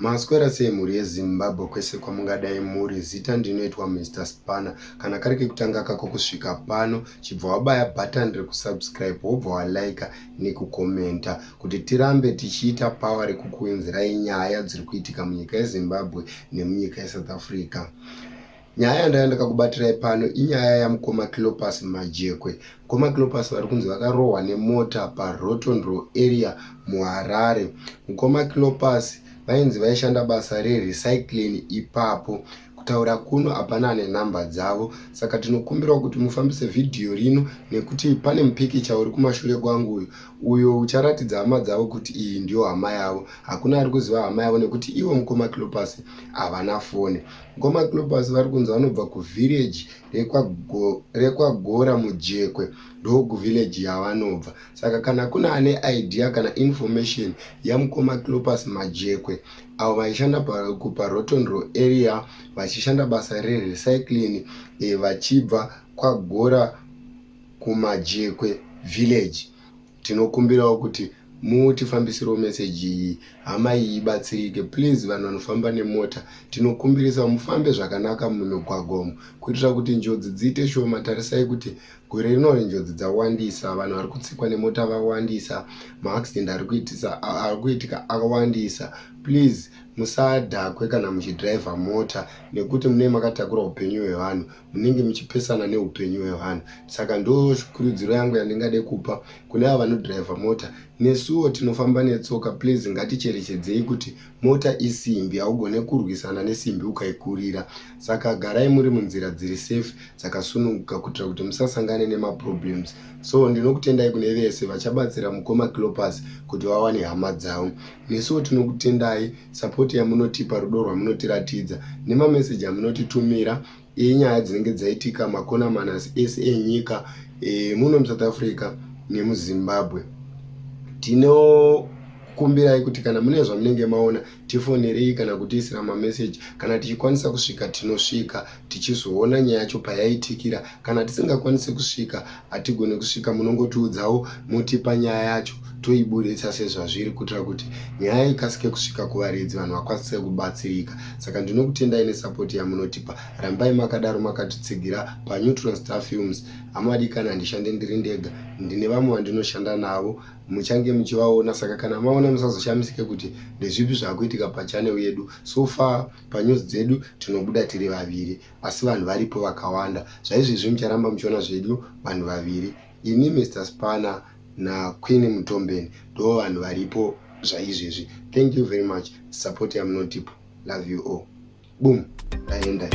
Maswera sei mhuri yeZimbabwe kwese kwamungadai muri. Zita ndinoitwa Mr. Spanner. Kana kari kekutanga kako kusvika pano, chibva wabaya button rekusubscribe, wobva walika nekukomenta kuti tirambe tichiita power rekukuinzirai nyaya dziri kuitika munyika yeZimbabwe nemunyika yeSouth Africa. Nyaya ndakakubatirai pano inyaya yamukoma Cleopas Majekwe. Mukoma Cleopas vari kunzi vakarohwa nemota paRotondro area muHarare. Mukoma Cleopas vainzi vaishanda basa rerecycling ipapo. Kutaura kuno hapana ane namba dzavo, saka tinokumbirawo kuti mufambise vhidhiyo rino nekuti pane mupikicha uri kumashure kwangu uyo ucharatidza hama dzavo kuti iyi ndiyo hama yavo. Hakuna ari kuziva hama yavo nekuti ivo mukoma Cleopas havana foni. Mukoma Cleopas vari kunzi vanobva kuvhireji rekwagora Mujekwe, ndo kuvhireji yavanobva. Saka kana kuna ane idea kana information yamukoma Cleopas Majekwe avo vaishanda paRotondro area vachishanda basa rerecycling vachibva kwagora kuMajekwe village, tinokumbirawo kuti mutifambisirewo meseji iyi, hama iyi ibatsirike. Please vanhu vanofamba nemota tinokumbirisa mufambe zvakanaka mumigwagwa umu kuitira kuti njodzi dziite shoma. Tarisai kuti gore rino njodzi dzawandisa, vanhu vari kutsikwa nemota vawandisa, maaccident ari kuitika akawandisa. Please musadhakwe kana muchidhiraivha mota nekuti munenge makatakura upenyu hwevanhu, munenge muchipesana neupenyu hwevanhu. Saka ndo kurudziro yangu yandingade kupa kune ava vanodhiraivha mota. Nesuwo tinofamba netsoka, please ngaticherechedzei kuti mota isimbi, haugone kurwisana nesimbi ukaikurira. Saka garai muri munzira dziri safe dzakasununguka kuitira kuti musasangane nemaproblems. So ndinokutendai kune vese vachabatsira mukoma Cleopas kuti vawane hama dzavo. Nesuwo tinokutendai support yamunotipa, rudo rwamunotiratidza nemameseji amunotitumira enyaya dzinenge dzaitika makona manasi ese enyika muno muSouth Africa nemuZimbabwe. Tinokumbirai kuti kana mune zvamunenge maona tifonerei kana kutiisira mameseji. Kana tichikwanisa kusvika tinosvika tichizoona nyaya yacho payaitikira. Kana tisingakwanisi kusvika hatigone kusvika, munongotiudzawo motipa nyaya yacho toiburitsa sezvazviri kuitira kuti nyaya ikasike kusvika kuvaredzi, vanhu vakwanise kubatsirika. Saka ndinokutendai nesapoti yamunotipa. Rambai makadaro makatitsigira paNeutron Star Films. Hamadi kana handishande ndiri ndega, ndine vamwe vandinoshanda navo, muchange muchivaona. Saka kana maona musazoshamisike kuti ndezvipi zvakuitika pachannel yedu. So far panews dzedu tinobuda tiri vaviri, asi vanhu varipo vakawanda. Zvaizvizvi mucharamba muchiona zvedu vanhu vaviri, ini Mr. Spanner naQueen Mutombeni, ndo vanhu varipo zvaizvizvi. Thank you very much. Support yamunotipa. Love you all. Boom. Ndaenda.